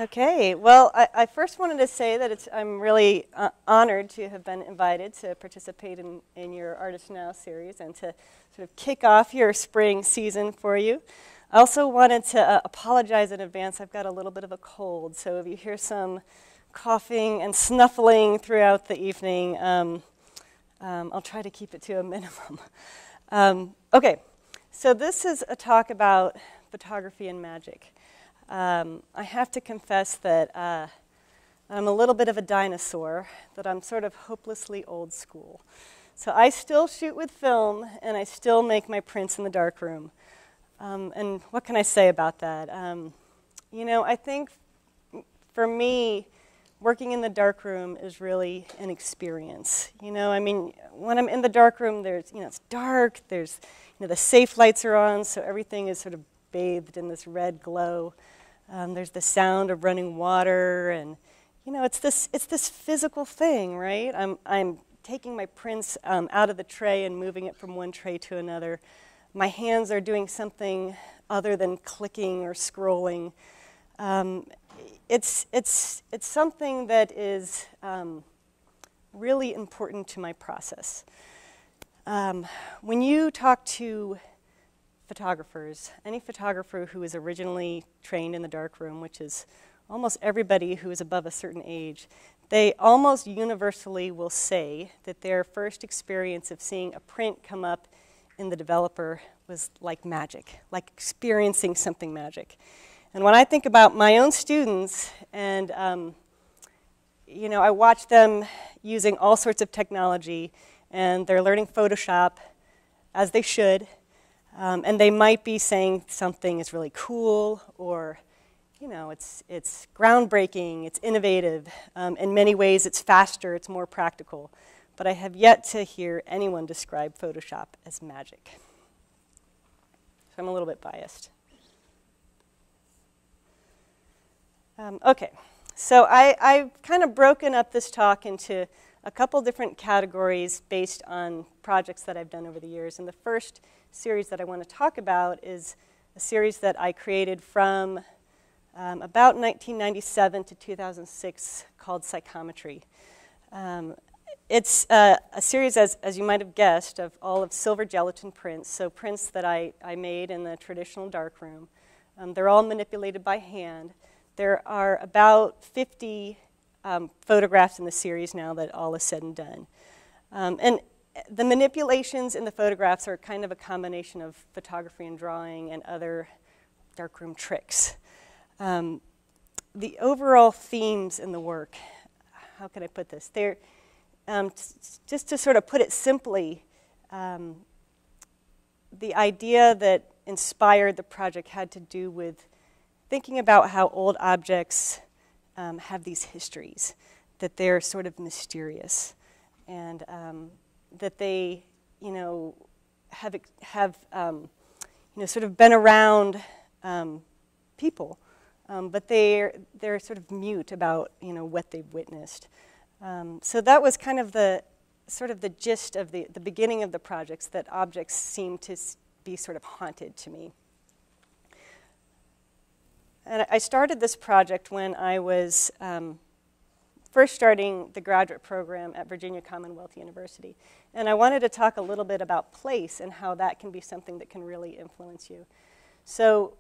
Okay, well, I first wanted to say that I'm really honored to have been invited to participate in your Artists Now series and to sort of kick off your spring season for you. I also wanted to apologize in advance. I've got a little bit of a cold, so if you hear some coughing and snuffling throughout the evening, I'll try to keep it to a minimum. Okay, so this is a talk about photography and magic. I have to confess that I'm a little bit of a dinosaur, that I'm sort of hopelessly old school. So I still shoot with film, and I still make my prints in the darkroom. And what can I say about that? You know, I think for me, working in the darkroom is really an experience. You know, I mean, when I'm in the darkroom, it's dark, the safe lights are on, so everything is sort of bathed in this red glow. There's the sound of running water, and it's this physical thing, right? I'm taking my prints out of the tray and moving it from one tray to another. My hands are doing something other than clicking or scrolling. It's something that is really important to my process. When you talk to photographers, any photographer who is originally trained in the darkroom, which is almost everybody who is above a certain age, they almost universally will say that their first experience of seeing a print come up in the developer was like magic, like experiencing something magic. And when I think about my own students, and I watch them using all sorts of technology, and they're learning Photoshop, as they should, and they might be saying something is really cool, or it's groundbreaking, it's innovative. In many ways, it's faster, it's more practical. But I have yet to hear anyone describe Photoshop as magic. So I'm a little bit biased. Okay, so I've kind of broken up this talk into a couple different categories based on projects that I've done over the years. And the first series that I want to talk about is a series that I created from about 1997 to 2006 called Psychometry. It's a series, as you might have guessed, of all of silver gelatin prints, so prints that I made in the traditional darkroom. They're all manipulated by hand. There are about 50 photographs in the series now that all is said and done. And the manipulations in the photographs are kind of a combination of photography and drawing and other darkroom tricks. The overall themes in the work, how can I put this? They're, just to sort of put it simply, the idea that inspired the project had to do with thinking about how old objects have these histories, that they're sort of mysterious, and that they, have sort of been around people, but they're sort of mute about what they've witnessed. So that was kind of the gist of the beginning of the projects, that objects seem to be sort of haunted to me. And I started this project when I was first starting the graduate program at Virginia Commonwealth University. And I wanted to talk a little bit about place and how that can be something that can really influence you. So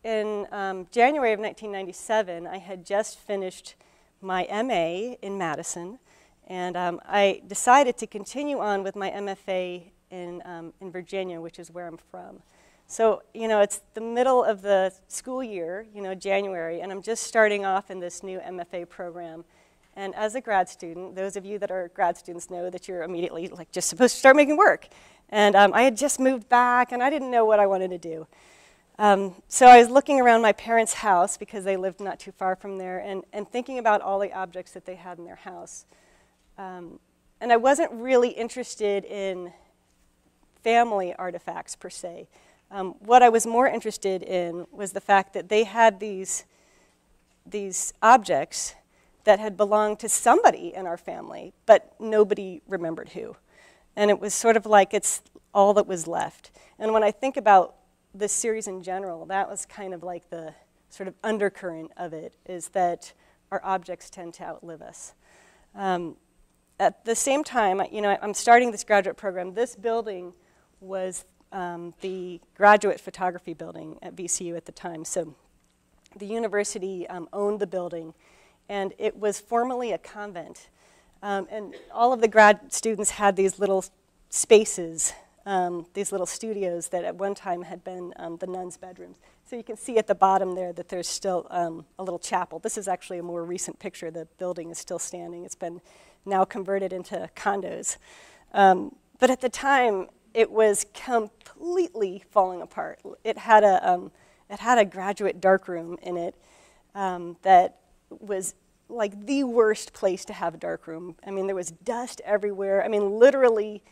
in January of 1997, I had just finished my MA in Madison, and I decided to continue on with my MFA in Virginia, which is where I'm from. So, it's the middle of the school year, January, and I'm just starting off in this new MFA program. And as a grad student, those of you that are grad students know that you're immediately just supposed to start making work. And I had just moved back, and I didn't know what I wanted to do. So I was looking around my parents' house, because they lived not too far from there, and thinking about all the objects that they had in their house. And I wasn't really interested in family artifacts, per se. What I was more interested in was the fact that they had these objects that had belonged to somebody in our family, but nobody remembered who. And it was sort of like it's all that was left. And when I think about this series in general, that was kind of like the sort of undercurrent of it is that our objects tend to outlive us. At the same time, I'm starting this graduate program. This building was the graduate photography building at VCU at the time. So the university owned the building, and it was formerly a convent. And all of the grad students had these little spaces, these little studios that at one time had been the nuns' bedrooms. So you can see at the bottom there that there's still a little chapel. This is actually a more recent picture. The building is still standing. It's been now converted into condos. But at the time, it was completely falling apart. It had a graduate darkroom in it that was like the worst place to have a darkroom. I mean, there was dust everywhere. I mean, literally,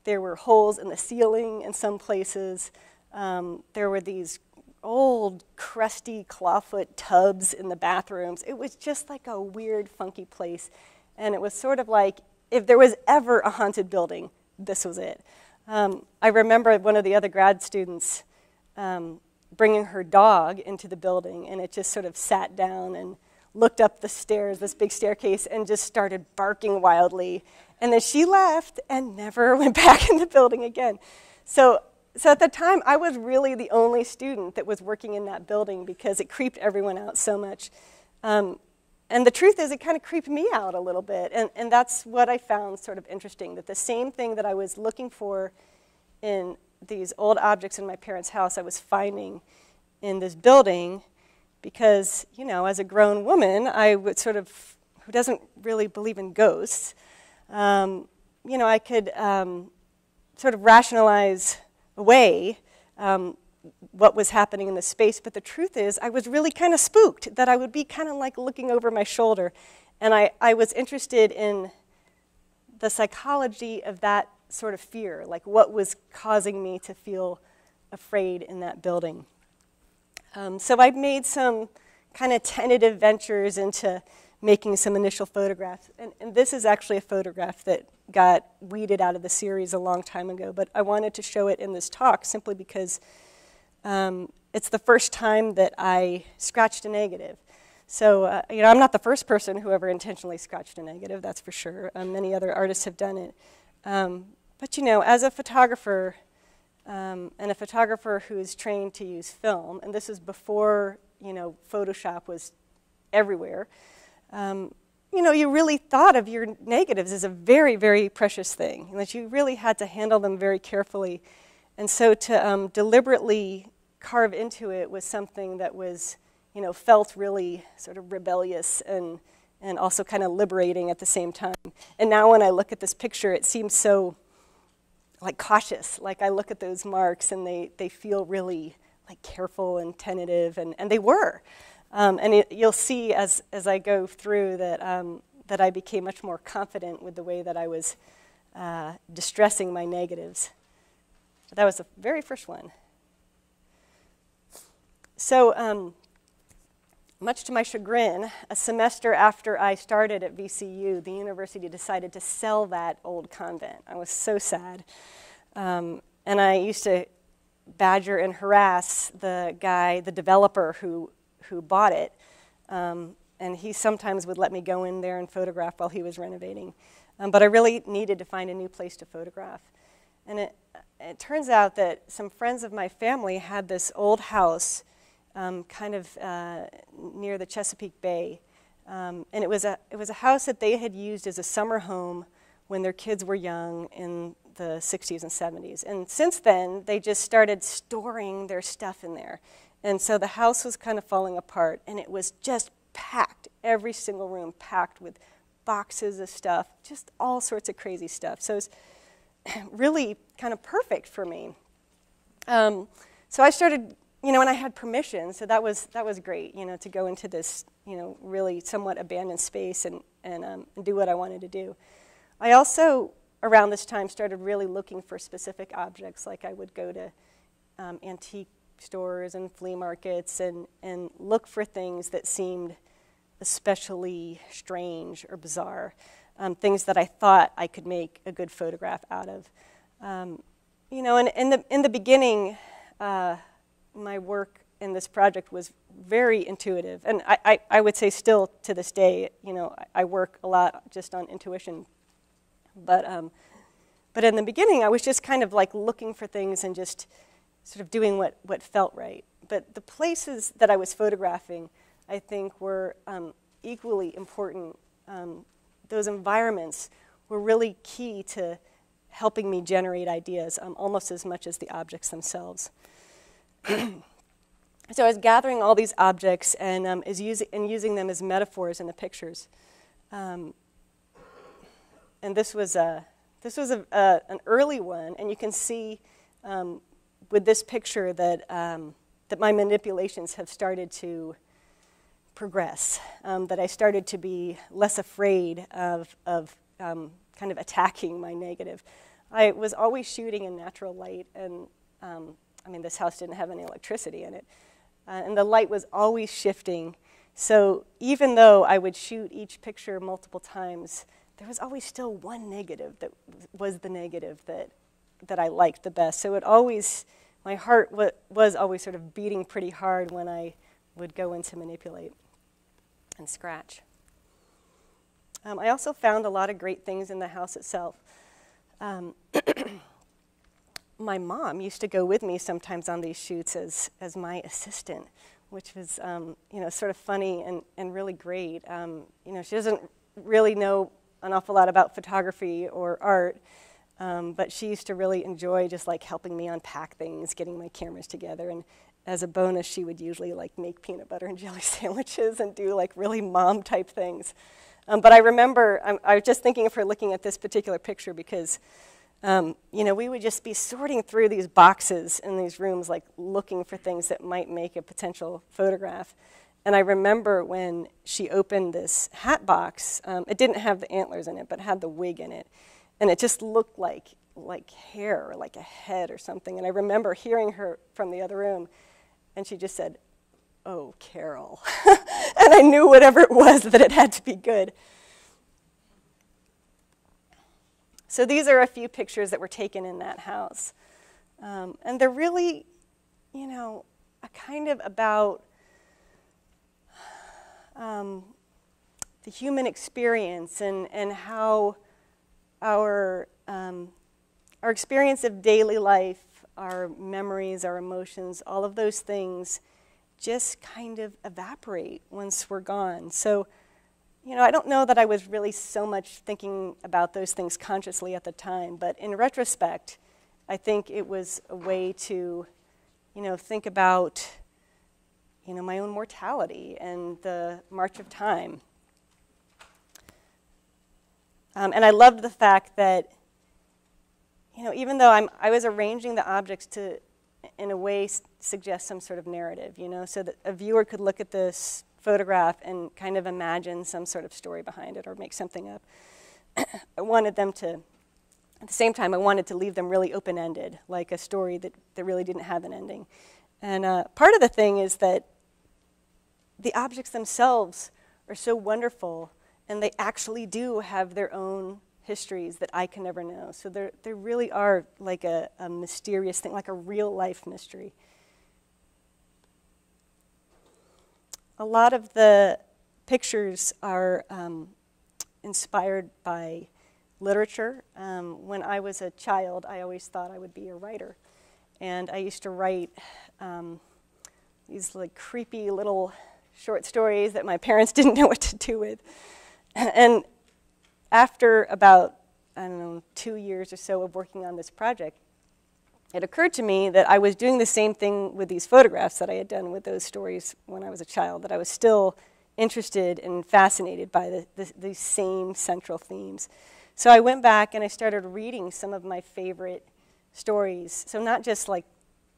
there were holes in the ceiling in some places. There were these old, crusty clawfoot tubs in the bathrooms. It was just like a weird, funky place. And it was sort of like, if there was ever a haunted building, this was it. I remember one of the other grad students bringing her dog into the building, and it just sort of sat down and looked up the stairs, this big staircase, and just started barking wildly. And then she left and never went back in the building again. So at the time, I was really the only student that was working in that building because it creeped everyone out so much. And the truth is, it kind of creeped me out a little bit. And that's what I found sort of interesting, that the same thing that I was looking for in these old objects in my parents' house, I was finding in this building because, as a grown woman, I would who doesn't really believe in ghosts, I could sort of rationalize away what was happening in the space, but the truth is I was really kind of spooked that I would be kind of like looking over my shoulder, and I was interested in the psychology of that sort of fear, like what was causing me to feel afraid in that building. So I made some kind of tentative ventures into making some initial photographs, and this is actually a photograph that got weeded out of the series a long time ago, but I wanted to show it in this talk simply because it's the first time that I scratched a negative. So, I'm not the first person who ever intentionally scratched a negative, that's for sure. Many other artists have done it. But, as a photographer, and a photographer who is trained to use film, and this is before, Photoshop was everywhere, you really thought of your negatives as a very, very precious thing, and that you really had to handle them very carefully. And so to deliberately carve into it was something that was, felt really sort of rebellious and also kind of liberating at the same time. And now when I look at this picture, it seems so like cautious. Like I look at those marks and they feel really like careful and tentative, and they were. And you'll see as I go through that I became much more confident with the way that I was distressing my negatives. That was the very first one. So much to my chagrin, a semester after I started at VCU, the university decided to sell that old convent. I was so sad. And I used to badger and harass the guy, the developer who bought it. And he sometimes would let me go in there and photograph while he was renovating. But I really needed to find a new place to photograph. And it turns out that some friends of my family had this old house kind of near the Chesapeake Bay. And it was a house that they had used as a summer home when their kids were young in the 60s and 70s. And since then, they just started storing their stuff in there. And so the house was kind of falling apart, and it was just packed, every single room packed with boxes of stuff, just all sorts of crazy stuff. So it was really kind of perfect for me. So I started, and I had permission, so that was great, to go into this, really somewhat abandoned space and do what I wanted to do. I also, around this time, started really looking for specific objects. Like I would go to antique stores and flea markets and look for things that seemed especially strange or bizarre, things that I thought I could make a good photograph out of. And in the beginning, my work in this project was very intuitive. And I would say still to this day, you know, I work a lot just on intuition. But in the beginning, I was just kind of like looking for things and just sort of doing what felt right. But the places that I was photographing, I think, were equally important. Those environments were really key to helping me generate ideas almost as much as the objects themselves. So I was gathering all these objects and using them as metaphors in the pictures. And this was an early one, and you can see with this picture that that my manipulations have started to progress. That I started to be less afraid of kind of attacking my negative. I was always shooting in natural light, and I mean, this house didn't have any electricity in it, and the light was always shifting. So even though I would shoot each picture multiple times, there was always still one negative that was the negative that I liked the best. So it always, my heart was always sort of beating pretty hard when I would go in to manipulate and scratch. I also found a lot of great things in the house itself. My mom used to go with me sometimes on these shoots as my assistant, which was you know, sort of funny and really great. You know, she doesn't really know an awful lot about photography or art, but she used to really enjoy just like helping me unpack things, getting my cameras together, and as a bonus, she would usually like make peanut butter and jelly sandwiches and do like really mom type things. But I remember, I was just thinking of her looking at this particular picture because, you know, we would just be sorting through these boxes in these rooms, like looking for things that might make a potential photograph. And I remember when she opened this hat box, it didn't have the antlers in it, but had the wig in it. And it just looked like hair, or like a head or something. And I remember hearing her from the other room, and she just said, "Oh, Carol." And I knew whatever it was that it had to be good. So these are a few pictures that were taken in that house. And they're really, you know, a kind of about the human experience and how our experience of daily life, our memories, our emotions, all of those things just kind of evaporate once we're gone. So, you know, I don't know that I was really so much thinking about those things consciously at the time, but in retrospect, I think it was a way to, you know, think about, you know, my own mortality and the march of time. And I loved the fact that, you know, even though I was arranging the objects to, in a way, suggest some sort of narrative, you know, so that a viewer could look at this photograph and kind of imagine some sort of story behind it or make something up. I wanted them to, at the same time, I wanted to leave them really open-ended, like a story that really didn't have an ending. And part of the thing is that the objects themselves are so wonderful, and they actually do have their own histories that I can never know. So they really are like a mysterious thing, like a real-life mystery. A lot of the pictures are inspired by literature. When I was a child, I always thought I would be a writer. And I used to write these like creepy little short stories that my parents didn't know what to do with. And after about, I don't know, 2 years or so of working on this project, it occurred to me that I was doing the same thing with these photographs that I had done with those stories when I was a child, that I was still interested and fascinated by these same central themes. So I went back and I started reading some of my favorite stories. So not just like,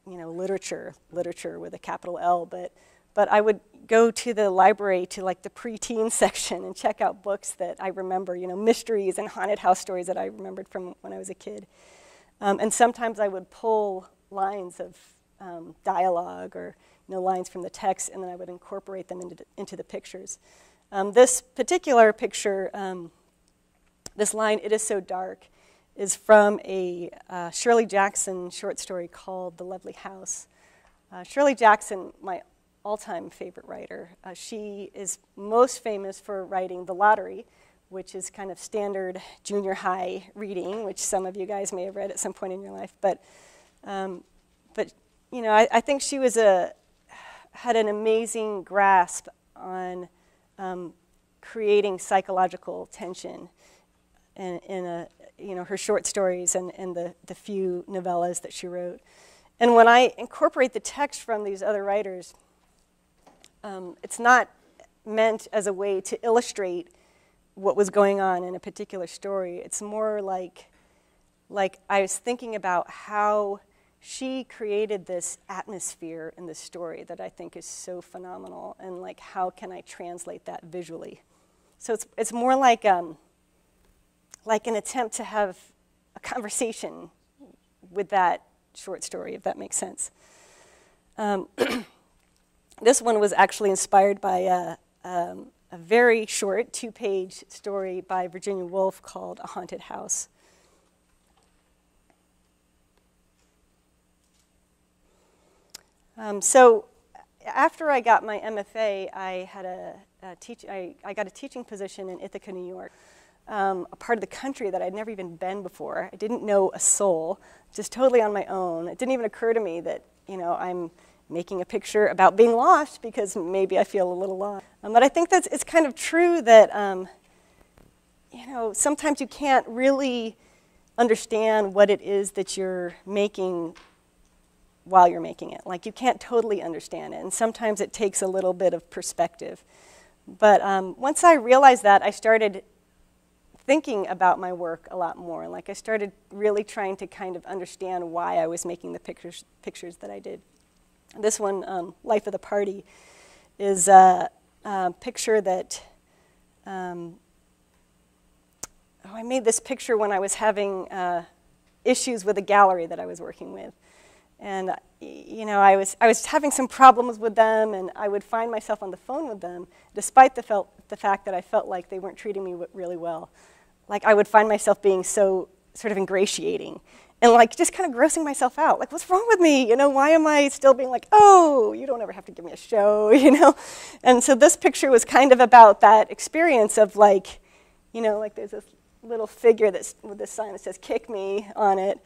you know, literature with a capital L, but I would go to the library to like the preteen section and check out books that I remember, you know, mysteries and haunted house stories that I remembered from when I was a kid. And sometimes I would pull lines of dialogue or, you know, lines from the text, and then I would incorporate them into the pictures. This particular picture, this line, "It is so dark," is from a Shirley Jackson short story called The Lovely House. Shirley Jackson, my all-time favorite writer, she is most famous for writing The Lottery, which is kind of standard junior high reading, which some of you guys may have read at some point in your life. But you know, I think she was had an amazing grasp on creating psychological tension in you know, her short stories and the few novellas that she wrote. And when I incorporate the text from these other writers, it's not meant as a way to illustrate what was going on in a particular story. It's more like I was thinking about how she created this atmosphere in the story that I think is so phenomenal, and like how can I translate that visually. So it's more like an attempt to have a conversation with that short story, if that makes sense. This one was actually inspired by a very short 2-page story by Virginia Woolf called A Haunted House. So after I got my MFA, I had I got a teaching position in Ithaca, New York, a part of the country that I'd never even been before. I didn't know a soul, just totally on my own. It didn't even occur to me that, you know, I'm making a picture about being lost because maybe I feel a little lost. But I think it's kind of true that, you know, sometimes you can't really understand what it is that you're making while you're making it. Like, you can't totally understand it, and sometimes it takes a little bit of perspective. But once I realized that, I started thinking about my work a lot more. Like, I started really trying to kind of understand why I was making the pictures that I did. This one, Life of the Party, is a picture that, I made this picture when I was having issues with a gallery that I was working with. And, you know, I was having some problems with them, and I would find myself on the phone with them, despite the fact that I felt like they weren't treating me really well. Like, I would find myself being so sort of ingratiating, and like just kind of grossing myself out. Like, what's wrong with me? You know, why am I still being like, oh, you don't ever have to give me a show, you know? And so this picture was kind of about that experience of, like, you know, like there's this little figure that's with this sign that says "kick me" on it.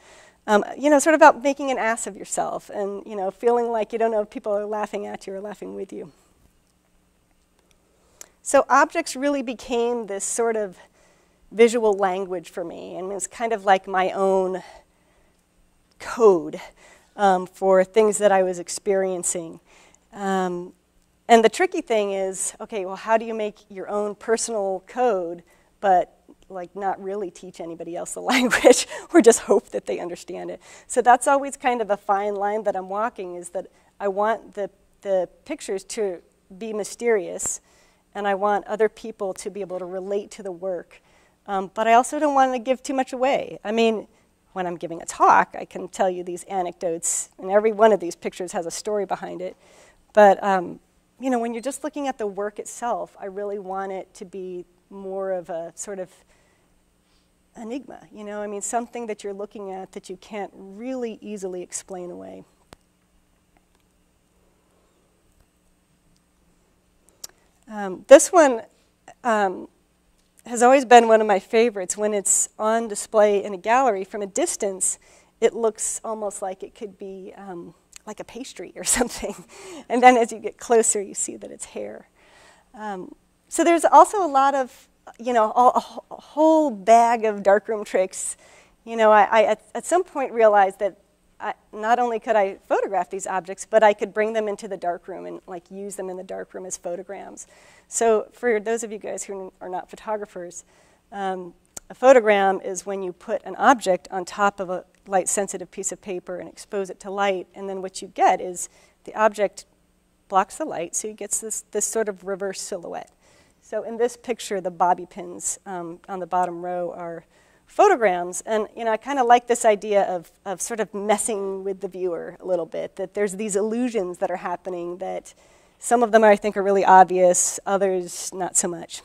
You know, sort of about making an ass of yourself and, you know, feeling like you don't know if people are laughing at you or laughing with you. So objects really became this sort of visual language for me, and it was kind of like my own code for things that I was experiencing. And the tricky thing is, okay, well, how do you make your own personal code, but like not really teach anybody else the language or just hope that they understand it? So that's always kind of a fine line that I'm walking, is that I want the pictures to be mysterious, and I want other people to be able to relate to the work. But I also don't want to give too much away. I mean, when I'm giving a talk, I can tell you these anecdotes, and every one of these pictures has a story behind it. But you know, when you're just looking at the work itself, I really want it to be more of a sort of enigma, you know? I mean, something that you're looking at that you can't really easily explain away. This one has always been one of my favorites. When it's on display in a gallery, from a distance, it looks almost like it could be like a pastry or something. And then as you get closer, you see that it's hair. So there's also a lot of, you know, a whole bag of darkroom tricks. You know, I at some point realized that not only could I photograph these objects, but I could bring them into the darkroom and like use them in the darkroom as photograms. So for those of you guys who are not photographers, a photogram is when you put an object on top of a light-sensitive piece of paper and expose it to light, and then what you get is the object blocks the light, so you get this sort of reverse silhouette. So in this picture, the bobby pins on the bottom row are photograms, and you know, I kind of like this idea of sort of messing with the viewer a little bit, that there's these illusions that are happening that some of them I think are really obvious, others not so much.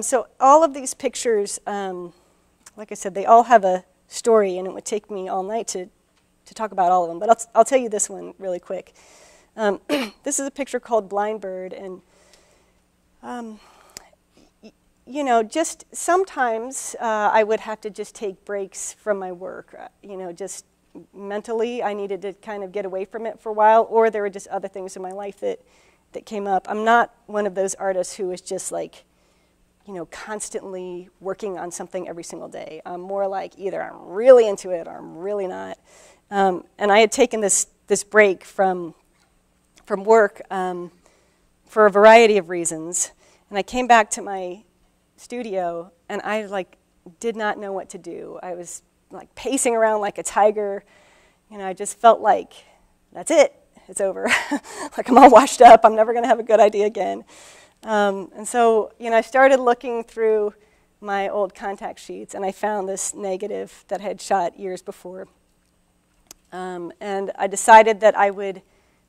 So all of these pictures, like I said, they all have a story, and it would take me all night to talk about all of them. But I'll tell you this one really quick. This is a picture called Blind Bird, and you know, just sometimes I would have to just take breaks from my work. You know, just mentally, I needed to kind of get away from it for a while, or there were just other things in my life that came up. I'm not one of those artists who is just like, you know, constantly working on something every single day. I'm more like either I'm really into it or I'm really not. And I had taken this break from work for a variety of reasons, and I came back to my studio, and I like did not know what to do. I was like pacing around like a tiger. You know, I just felt like that's it. It's over. Like I'm all washed up. I'm never going to have a good idea again. And so, you know, I started looking through my old contact sheets, and I found this negative that I had shot years before. And I decided that I would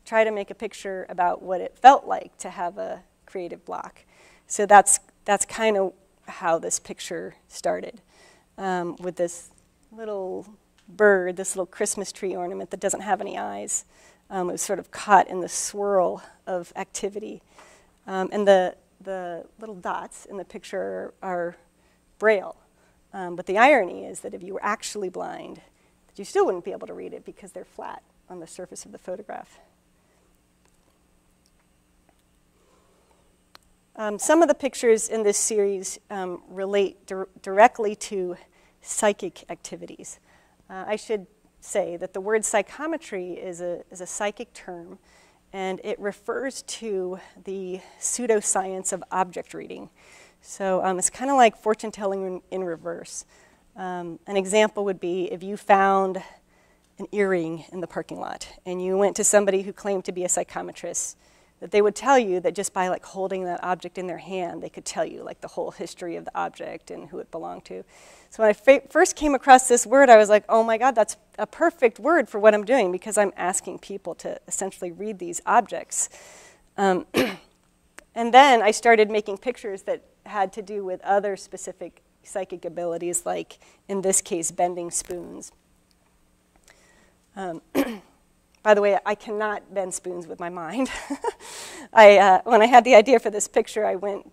try to make a picture about what it felt like to have a creative block. So that's kind of how this picture started, with this little bird, this little Christmas tree ornament that doesn't have any eyes. It was sort of caught in the swirl of activity. And the little dots in the picture are Braille. But the irony is that if you were actually blind, you still wouldn't be able to read it because they're flat on the surface of the photograph. Some of the pictures in this series relate directly to psychic activities. I should say that the word psychometry is a psychic term, and it refers to the pseudoscience of object reading. So it's kind of like fortune telling in reverse. An example would be if you found an earring in the parking lot and you went to somebody who claimed to be a psychometrist, that they would tell you that just by like holding that object in their hand, they could tell you like the whole history of the object and who it belonged to. So when I first came across this word, I was like, oh my God, that's a perfect word for what I'm doing, because I'm asking people to essentially read these objects. And then I started making pictures that had to do with other specific psychic abilities, like in this case, bending spoons. By the way, I cannot bend spoons with my mind. When I had the idea for this picture, I went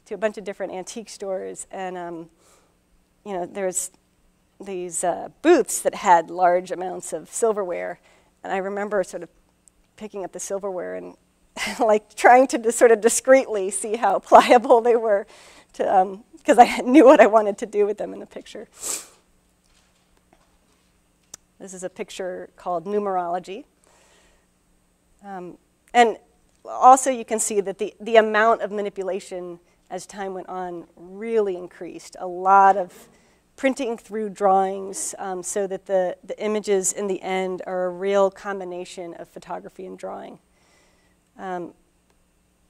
to a bunch of different antique stores, and you know, there's these booths that had large amounts of silverware, and I remember sort of picking up the silverware and like trying to sort of discreetly see how pliable they were, because I knew what I wanted to do with them in the picture. This is a picture called Numerology. And also you can see that the amount of manipulation as time went on really increased. A lot of printing through drawings so that the images in the end are a real combination of photography and drawing.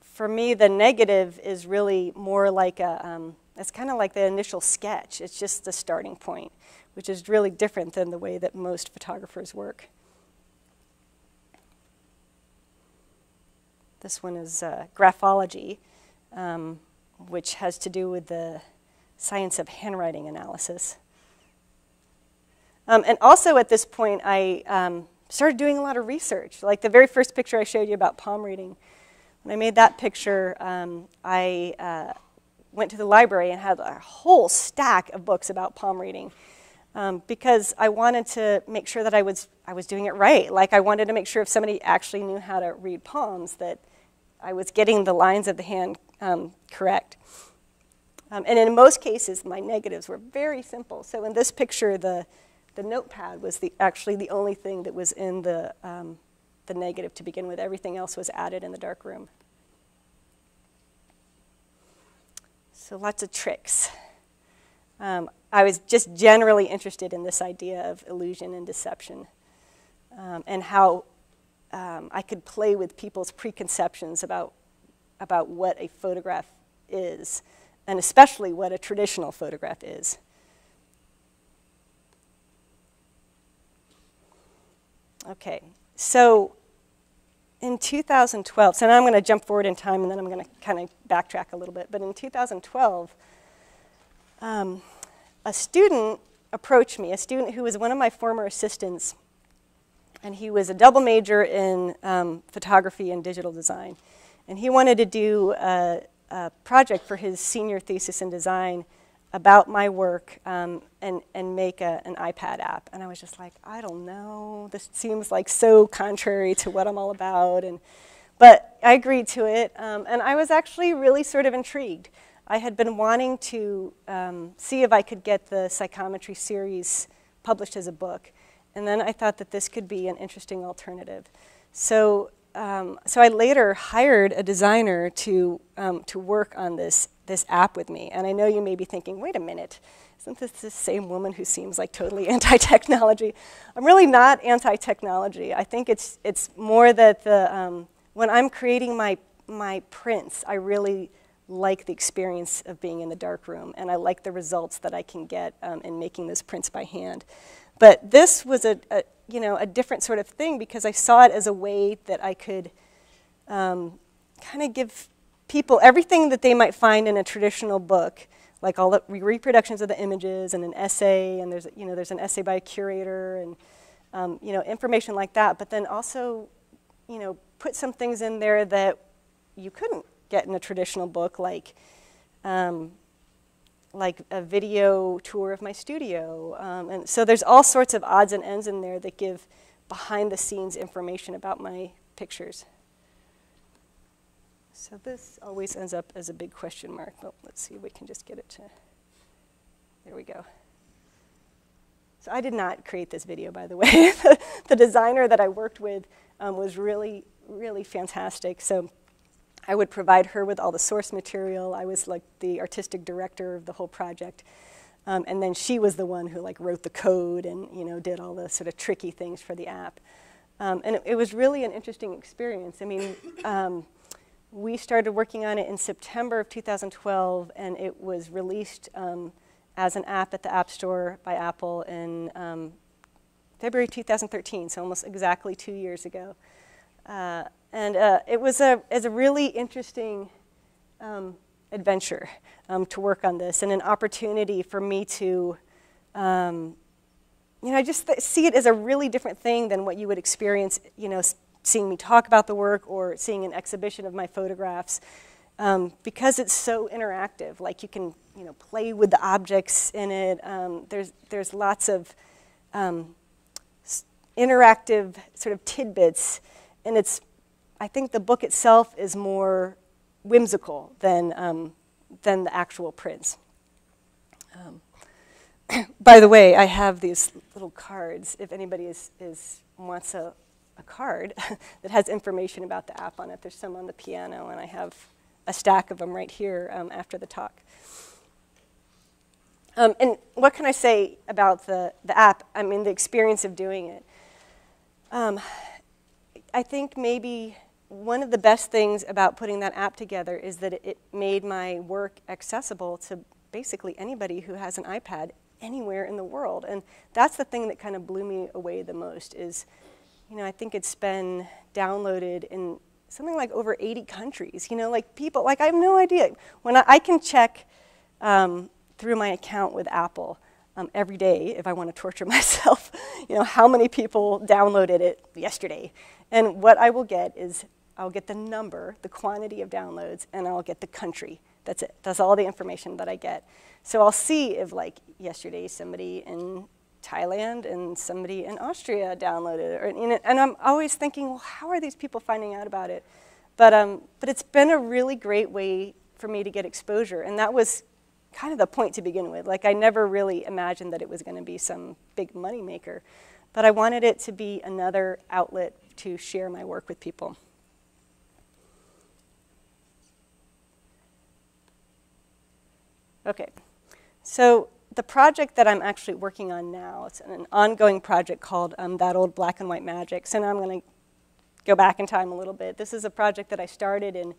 For me, the negative is really more like it's kind of like the initial sketch. It's just the starting point, which is really different than the way that most photographers work. This one is graphology, which has to do with the science of handwriting analysis. And also at this point, I started doing a lot of research. Like the very first picture I showed you about palm reading, when I made that picture, I went to the library and had a whole stack of books about palm reading. Because I wanted to make sure that I was doing it right. Like I wanted to make sure if somebody actually knew how to read palms that I was getting the lines of the hand correct. And in most cases, my negatives were very simple. So in this picture, the notepad was actually the only thing that was in the negative to begin with. Everything else was added in the darkroom. So lots of tricks. I was just generally interested in this idea of illusion and deception, and how I could play with people's preconceptions about what a photograph is, and especially what a traditional photograph is. Okay, so in 2012, so now I'm going to jump forward in time and then I'm going to kind of backtrack a little bit, but in 2012, a student approached me, a student who was one of my former assistants, and he was a double major in photography and digital design. And he wanted to do a project for his senior thesis in design about my work and make an iPad app. And I was just like, I don't know, this seems like so contrary to what I'm all about. But I agreed to it, and I was actually really sort of intrigued. I had been wanting to see if I could get the Psychometry series published as a book. And then I thought that this could be an interesting alternative. So I later hired a designer to work on this app with me. And I know you may be thinking, wait a minute, isn't this the same woman who seems like totally anti-technology? I'm really not anti-technology. I think it's more that when I'm creating my prints, I really like the experience of being in the darkroom, and I like the results that I can get in making those prints by hand. But this was a different sort of thing, because I saw it as a way that I could kind of give people everything that they might find in a traditional book, like all the reproductions of the images and an essay, and there's an essay by a curator, and information like that. But then also, put some things in there that you couldn't get in a traditional book, like a video tour of my studio. And so there's all sorts of odds and ends in there that give behind-the-scenes information about my pictures. So this always ends up as a big question mark, but let's see if we can just get it to, there we go. So I did not create this video, by the way. The designer that I worked with was really, really fantastic. So I would provide her with all the source material. I was like the artistic director of the whole project. And then she was the one who like wrote the code and did all the sort of tricky things for the app. And it was really an interesting experience. I mean, we started working on it in September of 2012, and it was released as an app at the App Store by Apple in February 2013, so almost exactly 2 years ago. And it was a really interesting adventure to work on this, and an opportunity for me to, just see it as a really different thing than what you would experience, seeing me talk about the work or seeing an exhibition of my photographs, because it's so interactive. Like you can, play with the objects in it. There's lots of interactive sort of tidbits, and I think the book itself is more whimsical than the actual prints. By the way, I have these little cards. If anybody wants a card that has information about the app on it, there's some on the piano, and I have a stack of them right here after the talk. And what can I say about the app? I mean, the experience of doing it. I think maybe one of the best things about putting that app together is that it made my work accessible to basically anybody who has an iPad anywhere in the world. And that's the thing that kind of blew me away the most is, I think it's been downloaded in something like over 80 countries. Like people, like I have no idea. When I can check through my account with Apple every day if I want to torture myself, how many people downloaded it yesterday. And what I will get is I'll get the number, the quantity of downloads, and I'll get the country. That's it. That's all the information that I get. So I'll see if, like, yesterday somebody in Thailand and somebody in Austria downloaded it. Or, and I'm always thinking, well, how are these people finding out about it? But it's been a really great way for me to get exposure. And that was kind of the point to begin with. Like, I never really imagined that it was going to be some big money maker. But I wanted it to be another outlet to share my work with people. Okay, so the project that I'm actually working on now, it's an ongoing project called That Old Black and White Magic. So now I'm going to go back in time a little bit. This is a project that I started in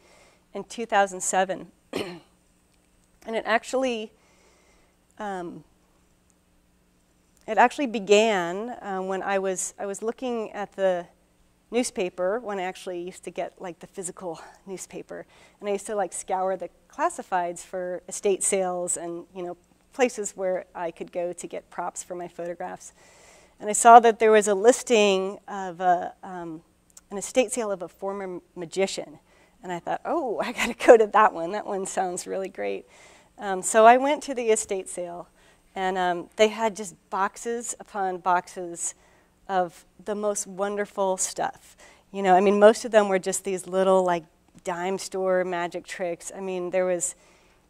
2007. And it actually began when I was looking at the newspaper, when I actually used to get like the physical newspaper, and I used to like scour the classifieds for estate sales and places where I could go to get props for my photographs. And I saw that there was a listing of an estate sale of a former magician. And I thought, oh, I got to go to that one. That one sounds really great. So I went to the estate sale, and they had just boxes upon boxes of the most wonderful stuff. You know, I mean, most of them were just these little, like, dime store magic tricks. I mean, there was,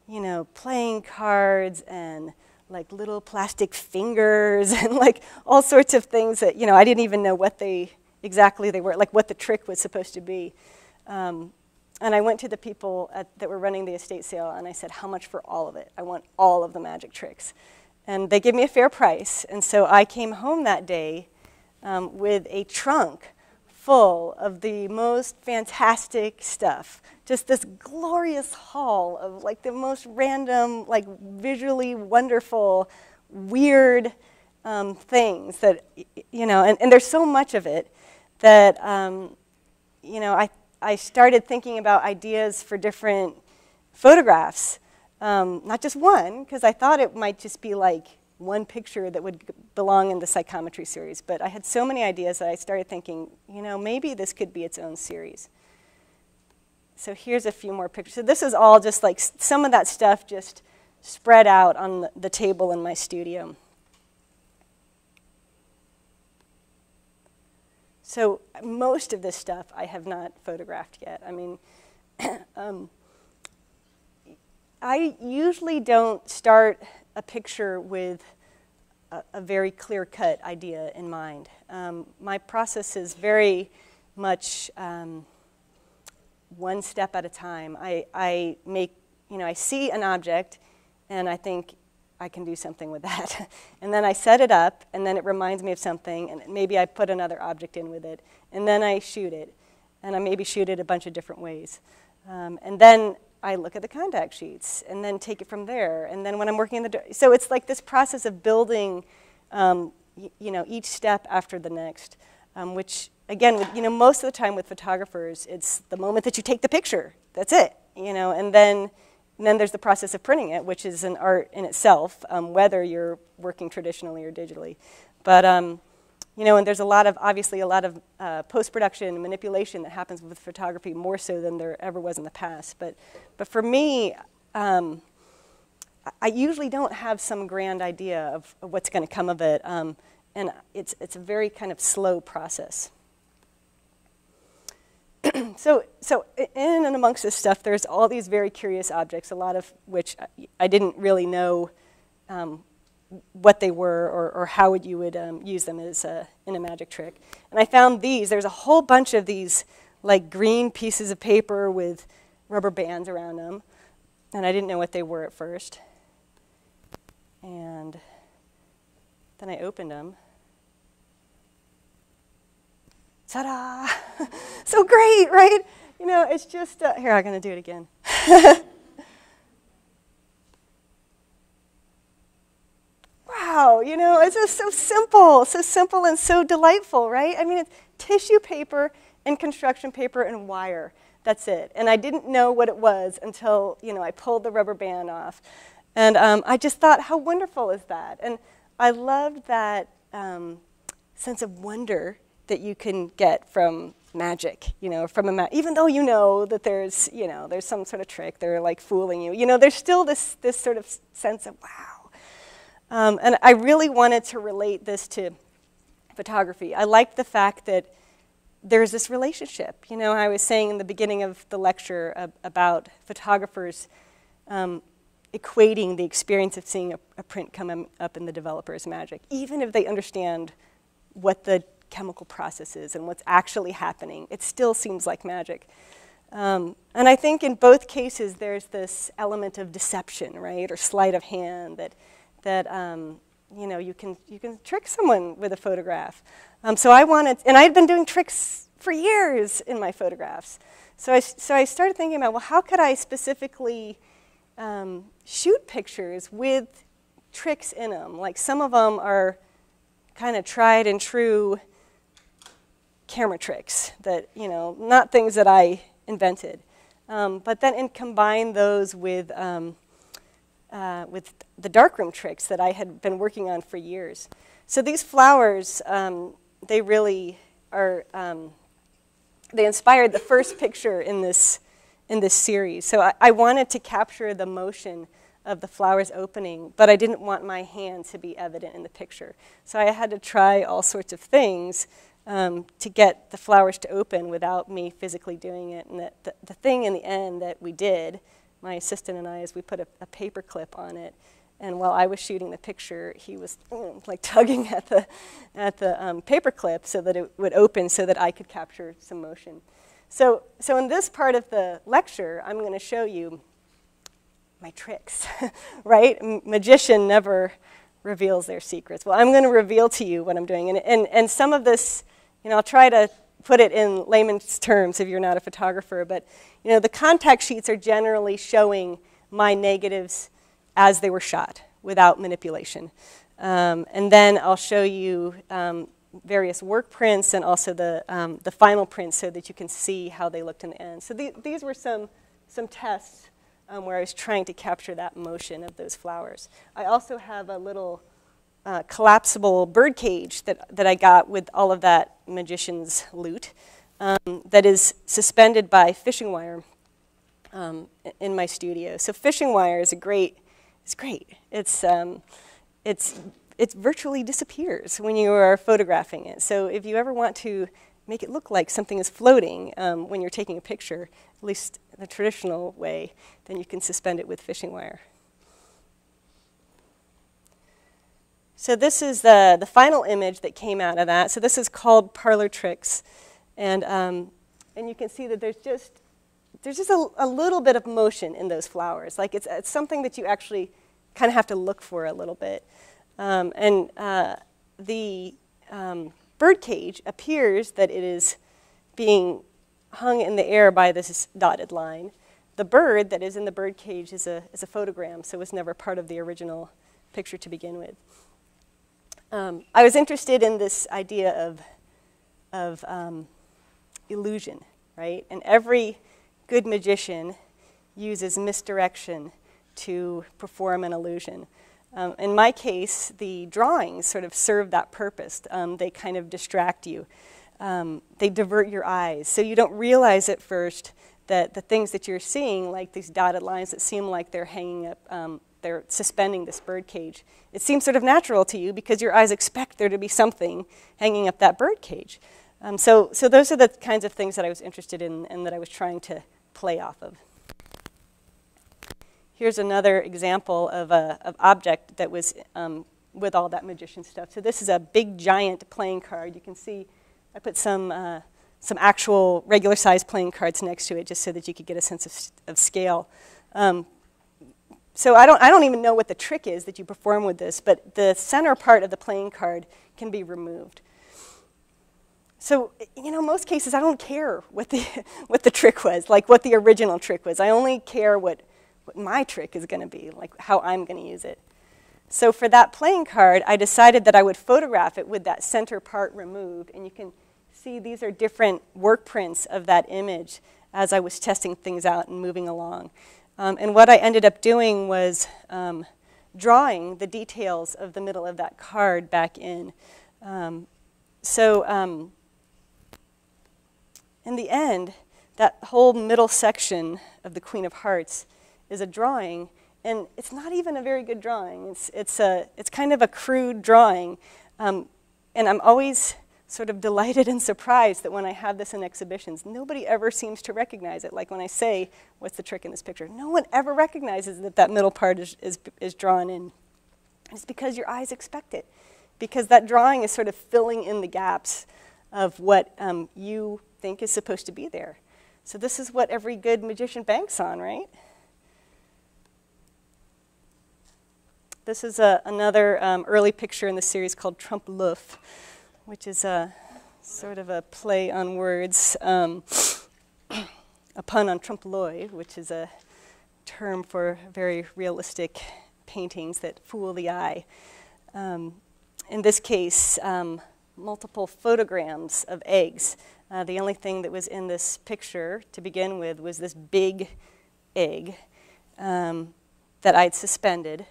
you know, playing cards and like little plastic fingers and like all sorts of things that, you know, I didn't even know what exactly they were, like what the trick was supposed to be. And I went to the people that were running the estate sale, and I said, how much for all of it? I want all of the magic tricks. And they gave me a fair price. And so I came home that day with a trunk full of the most fantastic stuff. Just this glorious haul of like the most random, like visually wonderful, weird things that, you know, and there's so much of it that, you know, I started thinking about ideas for different photographs, not just one, because I thought it might just be like one picture that would belong in the Psychometry series. But I had so many ideas that I started thinking, you know, maybe this could be its own series. So here's a few more pictures. So this is all just like some of that stuff just spread out on the table in my studio. So most of this stuff I have not photographed yet. I mean, I usually don't start a picture with a very clear-cut idea in mind. My process is very much one step at a time. I make, you know, I see an object, and I think I can do something with that. And then I set it up, and then it reminds me of something, and maybe I put another object in with it, and then I shoot it, and I maybe shoot it a bunch of different ways. And then I look at the contact sheets, and then take it from there. And then when I'm working in so it's like this process of building, you know, each step after the next, which again, you know, most of the time with photographers, it's the moment that you take the picture. That's it, you know, and then there's the process of printing it, which is an art in itself, whether you're working traditionally or digitally. But you know, and there's obviously a lot of post-production and manipulation that happens with photography, more so than there ever was in the past. But for me, I usually don't have some grand idea of what's going to come of it, and it's a very kind of slow process. So in and amongst this stuff, there's all these very curious objects, a lot of which I didn't really know what they were or how you would use them as in a magic trick. And I found these. There's a whole bunch of these like green pieces of paper with rubber bands around them. And I didn't know what they were at first. And then I opened them. Ta-da! So great, right? You know, it's just, here, I'm going to do it again. Wow, you know, it's just so simple and so delightful, right? I mean, it's tissue paper and construction paper and wire. That's it. And I didn't know what it was until, you know, I pulled the rubber band off. And I just thought, how wonderful is that? And I loved that sense of wonder that you can get from magic, you know, even though you know that there's, you know, there's some sort of trick, they're like fooling you, you know, there's still this sort of sense of wow. And I really wanted to relate this to photography. I liked the fact that there's this relationship. You know, I was saying in the beginning of the lecture about photographers equating the experience of seeing a print come up in the developer's magic, even if they understand what the chemical process is and what's actually happening. It still seems like magic. And I think in both cases there's this element of deception, right, or sleight of hand that you know, you can trick someone with a photograph. So I wanted, and I'd been doing tricks for years in my photographs. So I started thinking about, well, how could I specifically shoot pictures with tricks in them? Like some of them are kind of tried and true camera tricks that, you know, not things that I invented. But then combine those with the darkroom tricks that I had been working on for years. So these flowers, they really are, they inspired the first picture in this series. So I wanted to capture the motion of the flowers opening, but I didn't want my hand to be evident in the picture. So I had to try all sorts of things to get the flowers to open without me physically doing it. And the thing in the end that we did, my assistant and I, is we put a paper clip on it. And while I was shooting the picture, he was like tugging at the paper clip so that it would open so that I could capture some motion. So in this part of the lecture, I'm going to show you my tricks, right? Magician never reveals their secrets. Well, I'm going to reveal to you what I'm doing. And some of this, I'll try to put it in layman's terms if you're not a photographer, but the contact sheets are generally showing my negatives as they were shot without manipulation. And then I'll show you various work prints and also the final prints so that you can see how they looked in the end. So these were some tests where I was trying to capture that motion of those flowers. I also have a little collapsible bird cage that I got with all of that magician's loot that is suspended by fishing wire in my studio. So fishing wire is great. It virtually disappears when you are photographing it. So if you ever want to make it look like something is floating when you're taking a picture, at least the traditional way, then you can suspend it with fishing wire. So this is the final image that came out of that. So this is called Parlor Tricks. And you can see that there's just a little bit of motion in those flowers. Like it's something that you actually kind of have to look for a little bit. The bird cage appears that it is being hung in the air by this dotted line. The bird that is in the bird cage is a photogram, so it was never part of the original picture to begin with. I was interested in this idea of illusion, right? And every good magician uses misdirection to perform an illusion. In my case, the drawings sort of serve that purpose. They kind of distract you. They divert your eyes. So you don't realize at first that the things that you're seeing, like these dotted lines that seem like they're hanging up, they're suspending this bird cage. It seems sort of natural to you because your eyes expect there to be something hanging up that bird cage. So those are the kinds of things that I was interested in and that I was trying to play off of. Here's another example of an object that was with all that magician stuff. So this is a big, giant playing card. You can see I put some actual regular-sized playing cards next to it just so that you could get a sense of scale. So I don't even know what the trick is that you perform with this, but the center part of the playing card can be removed. So, most cases I don't care what the trick was, like what the original trick was. I only care what my trick is going to be, like how I'm going to use it. So for that playing card, I decided that I would photograph it with that center part removed, and you can see these are different work prints of that image as I was testing things out and moving along. And what I ended up doing was drawing the details of the middle of that card back in. In the end, that whole middle section of the Queen of Hearts is a drawing, and it's not even a very good drawing. It's kind of a crude drawing, and I'm always sort of delighted and surprised that when I have this in exhibitions, nobody ever seems to recognize it. Like when I say, what's the trick in this picture? No one ever recognizes that middle part is drawn in. It's because your eyes expect it, because that drawing is sort of filling in the gaps of what you think is supposed to be there. So this is what every good magician banks on, right? This is another early picture in the series called Trompe l'œuf, which is a sort of a play on words, a pun on trompe l'œil, which is a term for very realistic paintings that fool the eye. In this case, multiple photograms of eggs. The only thing that was in this picture to begin with was this big egg. that I'd suspended,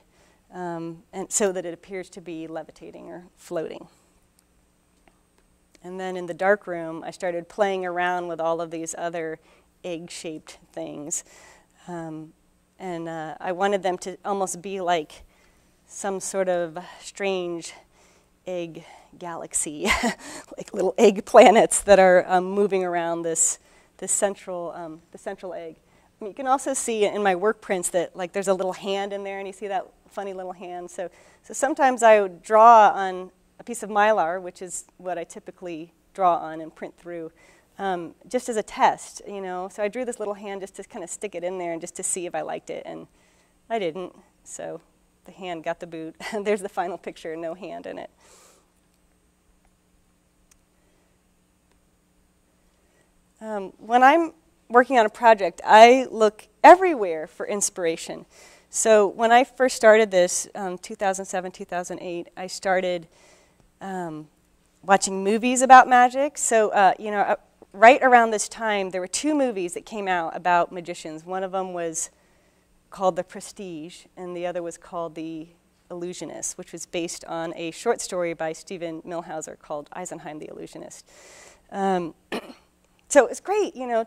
and so that it appears to be levitating or floating. And then in the darkroom, I started playing around with all of these other egg-shaped things. I wanted them to almost be like some sort of strange egg galaxy, like little egg planets that are moving around this central egg. I mean, you can also see in my work prints that like there's a little hand in there, and you see that funny little hand. So sometimes I would draw on a piece of Mylar, which is what I typically draw on and print through, just as a test, you know. So I drew this little hand just to kind of stick it in there and just to see if I liked it, and I didn't. So the hand got the boot. There's the final picture, no hand in it. When I'm working on a project, I look everywhere for inspiration. So when I first started this, 2007, 2008, I started watching movies about magic. So, you know, right around this time, there were 2 movies that came out about magicians. One of them was called The Prestige, and the other was called The Illusionist, which was based on a short story by Stephen Milhauser called Eisenheim the Illusionist. So it's great, you know,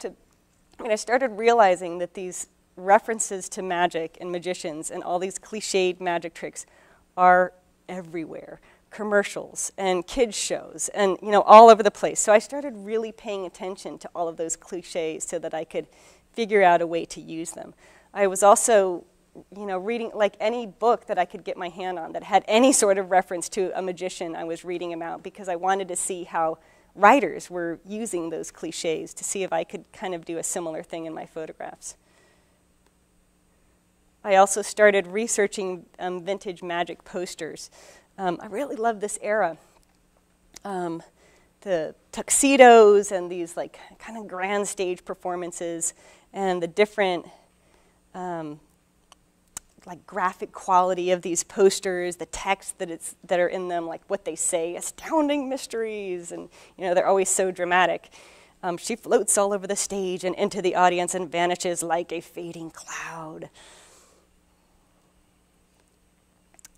I started realizing that these references to magic and magicians and all these cliched magic tricks are everywhere. Commercials and kids shows and, you know, all over the place. So I started really paying attention to all of those cliches so that I could figure out a way to use them. I was also, you know, reading like any book that I could get my hand on that had any sort of reference to a magician. I was reading them out because I wanted to see how writers were using those cliches to see if I could kind of do a similar thing in my photographs. I also started researching vintage magic posters. I really love this era. The tuxedos and these like kind of grand stage performances and the different like graphic quality of these posters, the text that are in them, like what they say, astounding mysteries, and you know they're always so dramatic. She floats all over the stage and into the audience and vanishes like a fading cloud.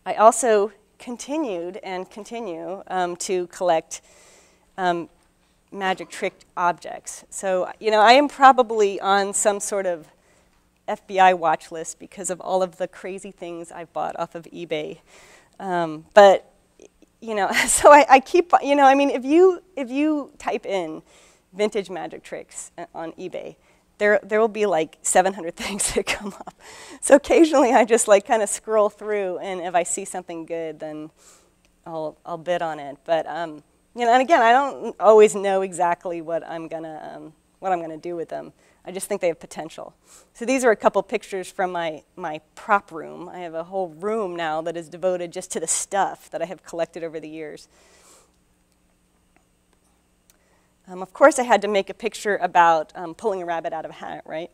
I also continued and continue to collect magic trick objects. So, you know, I am probably on some sort of FBI watch list because of all of the crazy things I've bought off of eBay. But, you know, so I keep, you know, I mean, if you type in vintage magic tricks on eBay, there will be like 700 things that come up. So occasionally I just like kind of scroll through, and if I see something good, then I'll bid on it. But you know, and again, I don't always know exactly what I'm gonna do with them. I just think they have potential. So these are a couple pictures from my prop room. I have a whole room now that is devoted just to the stuff that I have collected over the years. Of course, I had to make a picture about pulling a rabbit out of a hat, right?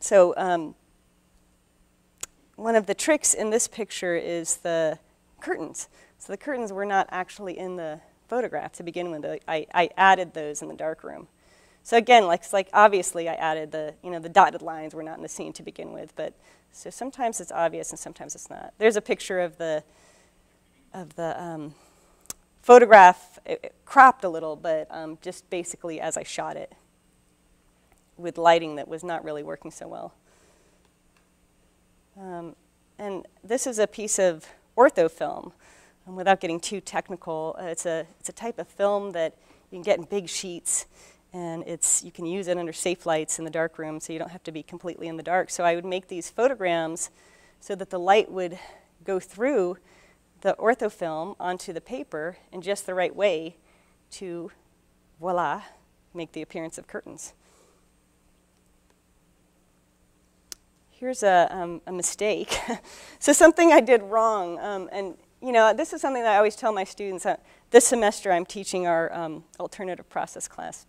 So one of the tricks in this picture is the curtains. So the curtains were not actually in the photograph to begin with. I added those in the darkroom. So again, like obviously I added the dotted lines were not in the scene to begin with, but so sometimes it's obvious and sometimes it's not. There's a picture of the photograph, it cropped a little, but just basically as I shot it with lighting that was not really working so well. And this is a piece of ortho film. Without getting too technical, it's a type of film that you can get in big sheets, and you can use it under safe lights in the dark room, so you don't have to be completely in the dark. So I would make these photograms so that the light would go through the ortho film onto the paper in just the right way to, voila, make the appearance of curtains. Here's a mistake. So something I did wrong, and you know, this is something that I always tell my students. This semester I'm teaching our alternative process class,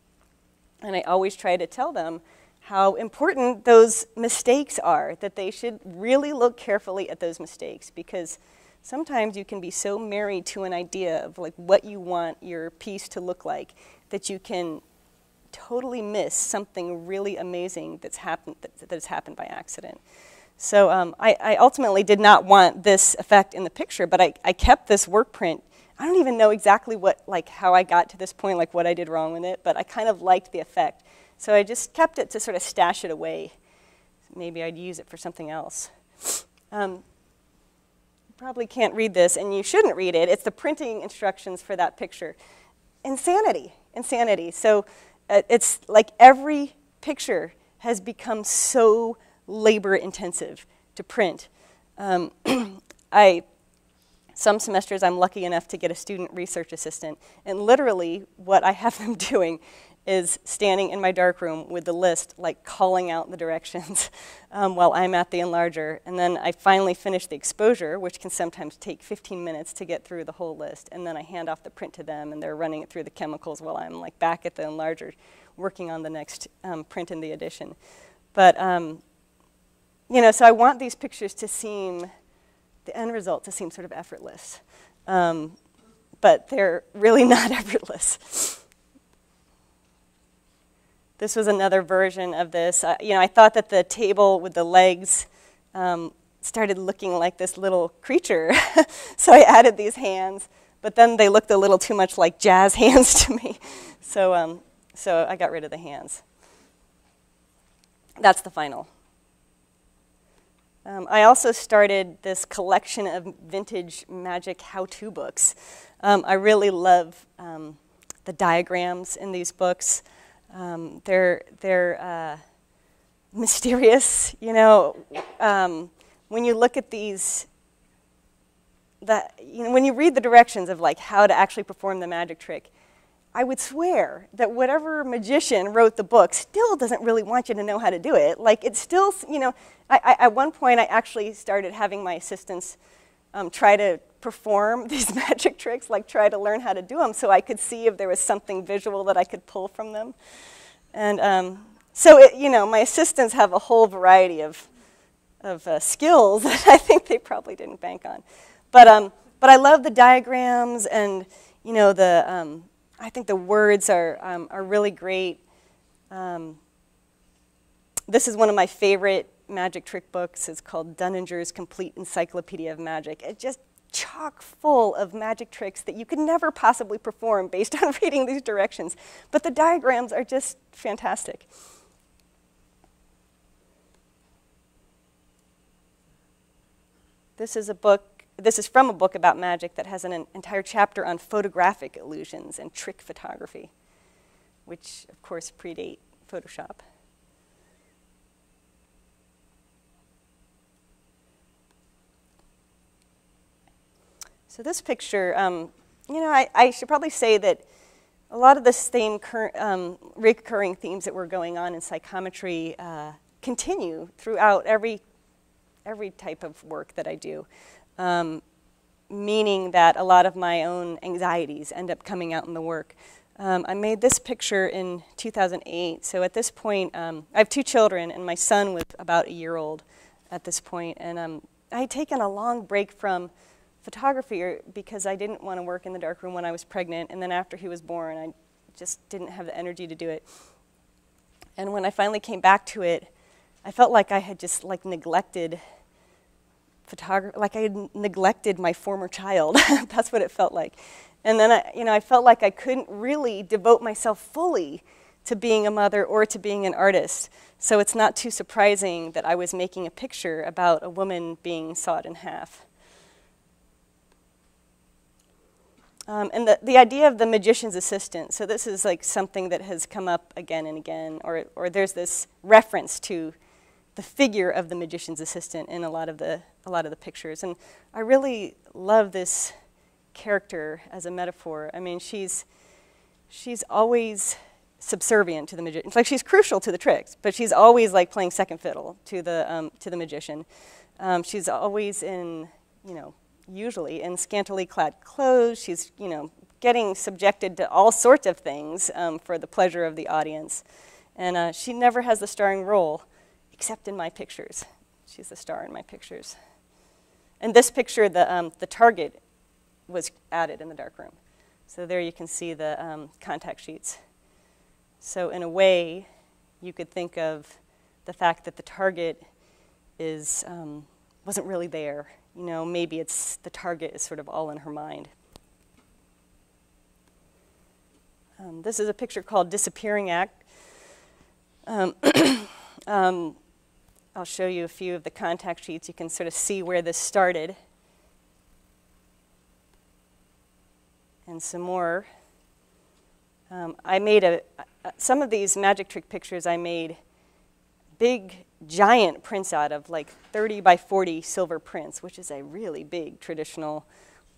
and I always try to tell them how important those mistakes are, that they should really look carefully at those mistakes, because sometimes you can be so married to an idea of like what you want your piece to look like that you can totally miss something really amazing that's happened by accident. So I ultimately did not want this effect in the picture, but I kept this work print. I don't even know exactly how I got to this point, like what I did wrong with it, but I kind of liked the effect. So I just kept it to sort of stash it away. Maybe I'd use it for something else. You probably can't read this, and you shouldn't read it. It's the printing instructions for that picture. Insanity, insanity. So it's like every picture has become so labor intensive to print. Some semesters I'm lucky enough to get a student research assistant, and literally what I have them doing is standing in my darkroom with the list, like calling out the directions while I'm at the enlarger. And then I finally finish the exposure, which can sometimes take 15 minutes to get through the whole list. And then I hand off the print to them, and they're running it through the chemicals while I'm like back at the enlarger working on the next print in the edition. But, you know, so I want these pictures to seem, the end result to seem sort of effortless. But they're really not effortless. This was another version of this. You know, I thought that the table with the legs started looking like this little creature. So I added these hands, but then they looked a little too much like jazz hands to me. So, so I got rid of the hands. That's the final. I also started this collection of vintage magic how-to books. I really love the diagrams in these books. They're mysterious, you know. When you look at these, you know, when you read the directions of like how to actually perform the magic trick, I would swear that whatever magician wrote the book still doesn't really want you to know how to do it. Like it's still, you know, at one point I actually started having my assistants try to perform these magic tricks, like try to learn how to do them so I could see if there was something visual that I could pull from them. And so, you know, my assistants have a whole variety of skills that I think they probably didn't bank on. But I love the diagrams, and, you know, I think the words are really great. This is one of my favorite magic trick books. It's called Dunninger's Complete Encyclopedia of Magic. It's just chock full of magic tricks that you could never possibly perform based on reading these directions. But the diagrams are just fantastic. This is from a book about magic that has an entire chapter on photographic illusions and trick photography, which of course predate Photoshop. So this picture, you know, I should probably say that a lot of the same recurring themes that were going on in psychometry continue throughout every type of work that I do, meaning that a lot of my own anxieties end up coming out in the work. I made this picture in 2008, so at this point, I have 2 children, and my son was about a year old at this point, and I had taken a long break from photography because I didn't want to work in the darkroom when I was pregnant, and then after he was born, I just didn't have the energy to do it. And when I finally came back to it, I felt like I had just like neglected photography, like I had neglected my former child. That's what it felt like. And then I felt like I couldn't really devote myself fully to being a mother or to being an artist. So it's not too surprising that I was making a picture about a woman being sawed in half. And the idea of the magician's assistant, so this is like something that has come up again and again, or there's this reference to the figure of the magician's assistant in a lot of the pictures. And I really love this character as a metaphor. I mean, she's always subservient to the magician. It's like she's crucial to the tricks, but she's always like playing second fiddle to the magician. She's always in, you know, usually in scantily clad clothes. She's, you know, getting subjected to all sorts of things for the pleasure of the audience. And she never has the starring role, except in my pictures. She's the star in my pictures. And this picture, the target was added in the darkroom. So there you can see the contact sheets. So in a way, you could think of the fact that the target wasn't really there. You know, maybe it's the target is sort of all in her mind. This is a picture called Disappearing Act. I'll show you a few of the contact sheets. You can sort of see where this started. And some more. I made some of these magic trick pictures I made big, giant prints out of, like 30 by 40 silver prints, which is a really big traditional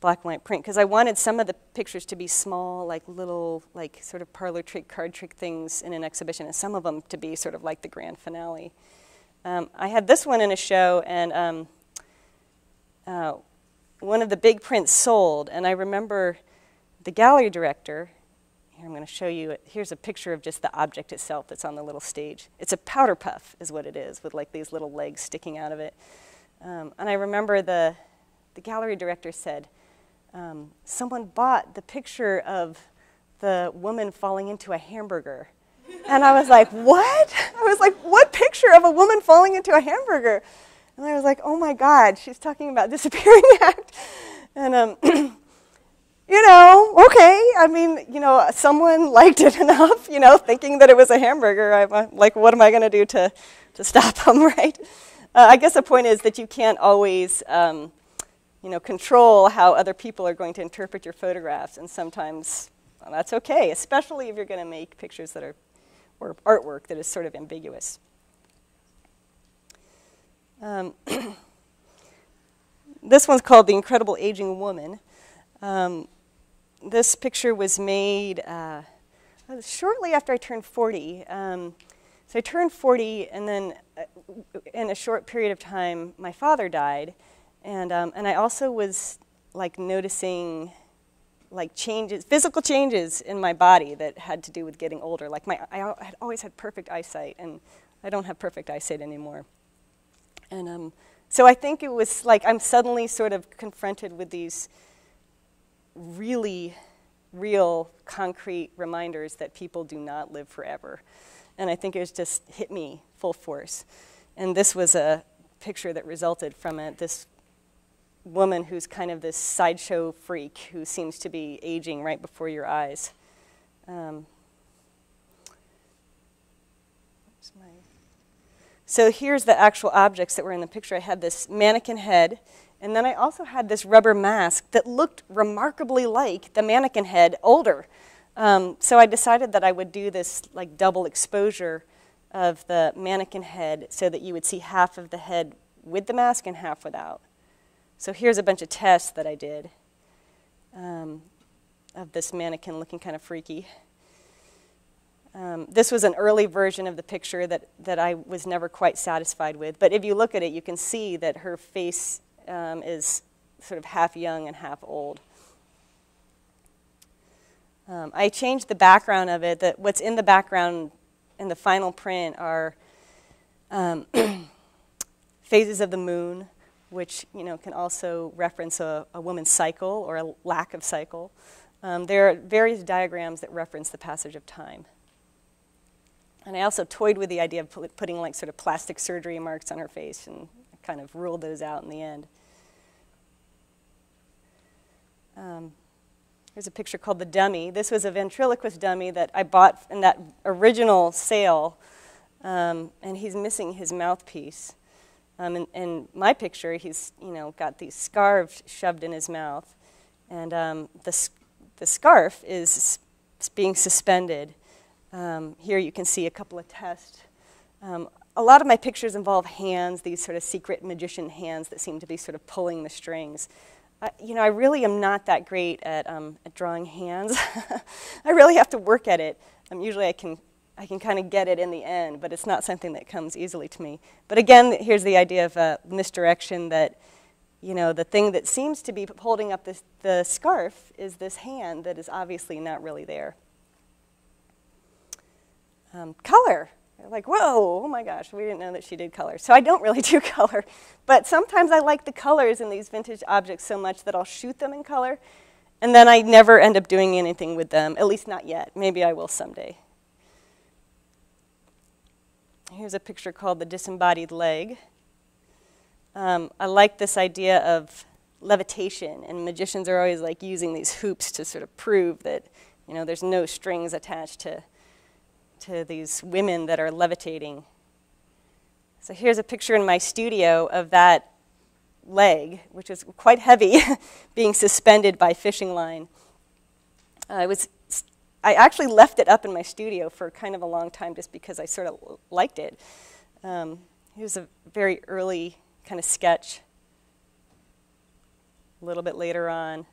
black and white print, because I wanted some of the pictures to be small, like little, like sort of parlor trick, card trick things in an exhibition, and some of them to be sort of like the grand finale. I had this one in a show, and one of the big prints sold, and I remember the gallery director. Here, I'm going to show you, here's a picture of just the object itself that's on the little stage. It's a powder puff is what it is, with like these little legs sticking out of it. And I remember the gallery director said, someone bought the picture of the woman falling into a hamburger. And I was like, what? I was like, what picture of a woman falling into a hamburger? And I was like, oh my God, she's talking about Disappearing Act. And you know, okay, I mean, you know, someone liked it enough, you know, thinking that it was a hamburger. I'm like, what am I going to do to stop them, right? I guess the point is that you can't always, you know, control how other people are going to interpret your photographs, and sometimes well, that's okay, especially if you're going to make pictures that are, or artwork that is sort of ambiguous. This one's called The Incredible Aging Woman. This picture was made shortly after I turned 40. So I turned 40, and then in a short period of time, my father died, and I also was like noticing like changes, physical changes in my body that had to do with getting older. Like I had always had perfect eyesight, and I don't have perfect eyesight anymore. And so I think it was like I'm suddenly sort of confronted with these really real, concrete reminders that people do not live forever. And I think it was just hit me full force. And this was a picture that resulted from this woman who's kind of this sideshow freak who seems to be aging right before your eyes. So here's the actual objects that were in the picture. I had this mannequin head, and then I also had this rubber mask that looked remarkably like the mannequin head older. So I decided that I would do this like double exposure of the mannequin head so that you would see half of the head with the mask and half without. So here's a bunch of tests that I did of this mannequin looking kind of freaky. This was an early version of the picture that I was never quite satisfied with. But if you look at it, you can see that her face is sort of half young and half old. I changed the background of it. What's in the background in the final print are phases of the moon, which can also reference a woman's cycle or a lack of cycle. There are various diagrams that reference the passage of time. And I also toyed with the idea of putting like sort of plastic surgery marks on her face, and kind of ruled those out in the end. Here's a picture called The Dummy. This was a ventriloquist dummy that I bought in that original sale, and he's missing his mouthpiece. In my picture, he's got these scarves shoved in his mouth, and the scarf is being suspended. Here you can see a couple of tests. A lot of my pictures involve hands, these sort of secret magician hands that seem to be sort of pulling the strings. I really am not that great at drawing hands. I really have to work at it. Usually I can kind of get it in the end, but it's not something that comes easily to me. But again, here's the idea of misdirection, that the thing that seems to be holding up the scarf is this hand that is obviously not really there. Color. Like, whoa, oh my gosh, we didn't know that she did color. So I don't really do color. But sometimes I like the colors in these vintage objects so much that I'll shoot them in color, and then I never end up doing anything with them, at least not yet. Maybe I will someday. Here's a picture called The Disembodied Leg. I like this idea of levitation, and magicians are always like using these hoops to sort of prove that, you know, there's no strings attached to these women that are levitating. So here's a picture in my studio of that leg, which is quite heavy, being suspended by fishing line. I actually left it up in my studio for kind of a long time just because I sort of liked it. Here's a very early kind of sketch. A little bit later on,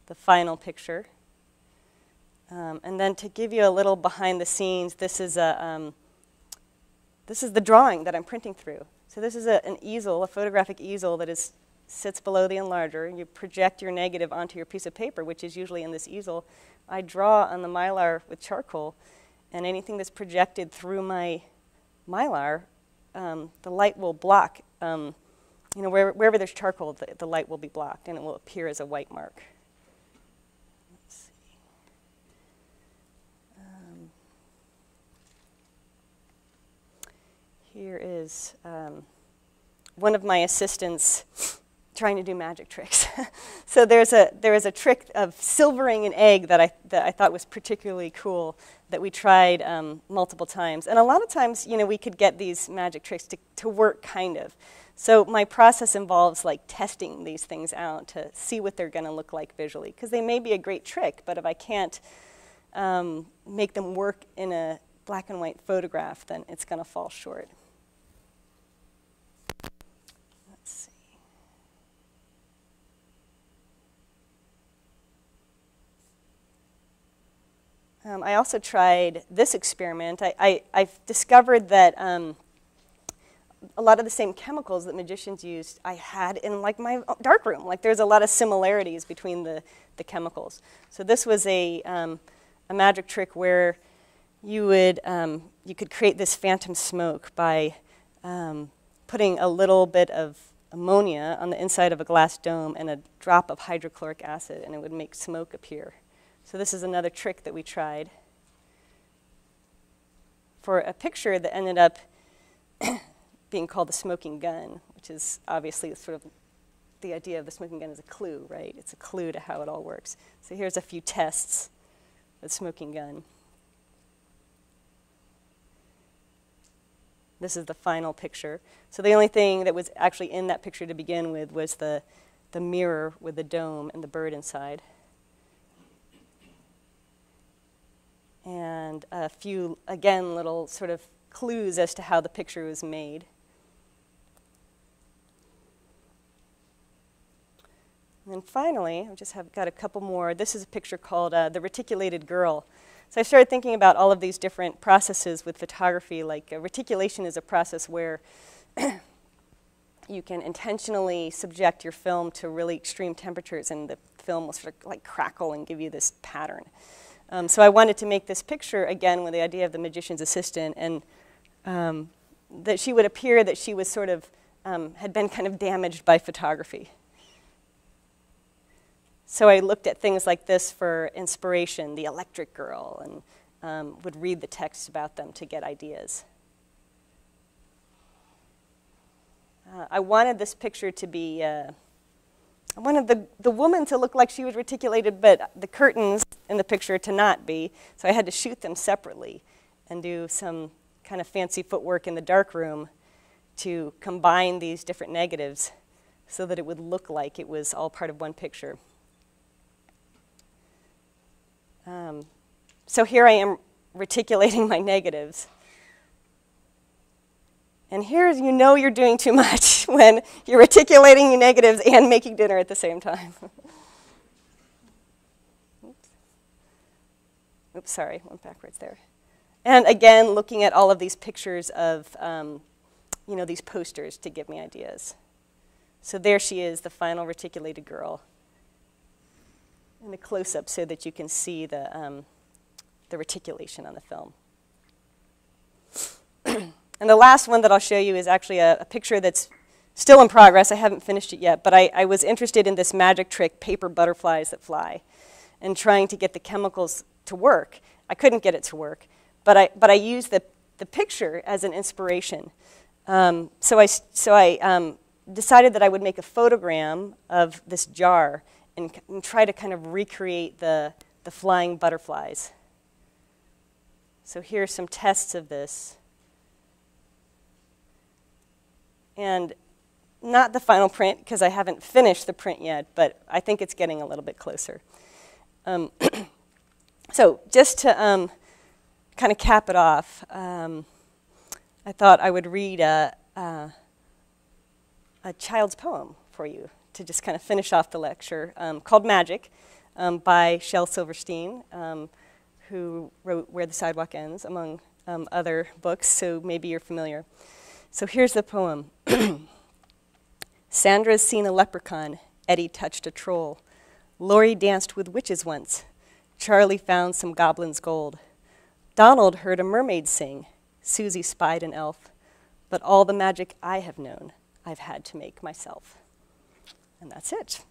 the final picture. And then to give you a little behind the scenes, this is the drawing that I'm printing through. So this is an easel, a photographic easel that sits below the enlarger. You project your negative onto your piece of paper, which is usually in this easel. I draw on the Mylar with charcoal, and anything that's projected through my Mylar, the light will block. You know, wherever there's charcoal, the light will be blocked, and it will appear as a white mark. Let's see. Here is one of my assistants trying to do magic tricks. So there was a trick of silvering an egg that I thought was particularly cool that we tried multiple times. And a lot of times, you know, we could get these magic tricks to work kind of. So my process involves like testing these things out to see what they're going to look like visually, because they may be a great trick, but if I can't make them work in a black and white photograph, then it's going to fall short. Let's see. I also tried this experiment. I've discovered that a lot of the same chemicals that magicians used I had in like my darkroom. Like there's a lot of similarities between the chemicals. So this was a magic trick where you could create this phantom smoke by putting a little bit of ammonia on the inside of a glass dome and a drop of hydrochloric acid, and it would make smoke appear. So this is another trick that we tried for a picture that ended up being called the smoking gun, which is obviously sort of the idea of the smoking gun is a clue, right? It's a clue to how it all works. So here's a few tests of the smoking gun. This is the final picture. So the only thing that was actually in that picture to begin with was the mirror with the dome and the bird inside. And a few, again, little sort of clues as to how the picture was made. And then finally, I just have got a couple more. This is a picture called The Reticulated Girl. So I started thinking about all of these different processes with photography. Like reticulation is a process where you can intentionally subject your film to really extreme temperatures, and the film will sort of like crackle and give you this pattern. So I wanted to make this picture, again, with the idea of the magician's assistant, and that she would appear that she was sort of, had been kind of damaged by photography. So I looked at things like this for inspiration, the electric girl, and would read the text about them to get ideas. I wanted this picture to be, I wanted the woman to look like she was reticulated, but the curtains in the picture to not be. So I had to shoot them separately and do some kind of fancy footwork in the darkroom to combine these different negatives so that it would look like it was all part of one picture. So here I am reticulating my negatives. And here you know you're doing too much when you're reticulating your negatives and making dinner at the same time. Oops, sorry, went backwards there. And again, looking at all of these pictures of, you know, these posters to give me ideas. So there she is, the final reticulated girl, in the close-up so that you can see the reticulation on the film. And the last one that I'll show you is actually a picture that's still in progress. I haven't finished it yet, but I was interested in this magic trick, paper butterflies that fly, and trying to get the chemicals to work. I couldn't get it to work, but I used the picture as an inspiration. So I decided that I would make a photogram of this jar and try to kind of recreate the flying butterflies. So here are some tests of this. And not the final print, because I haven't finished the print yet, but I think it's getting a little bit closer. So just to kind of cap it off, I thought I would read a child's poem for you to just kind of finish off the lecture, called Magic, by Shel Silverstein, who wrote Where the Sidewalk Ends, among other books, so maybe you're familiar. So here's the poem. Sandra's seen a leprechaun, Eddie touched a troll. Laurie danced with witches once. Charlie found some goblin's gold. Donald heard a mermaid sing. Susie spied an elf. But all the magic I have known, I've had to make myself. And that's it.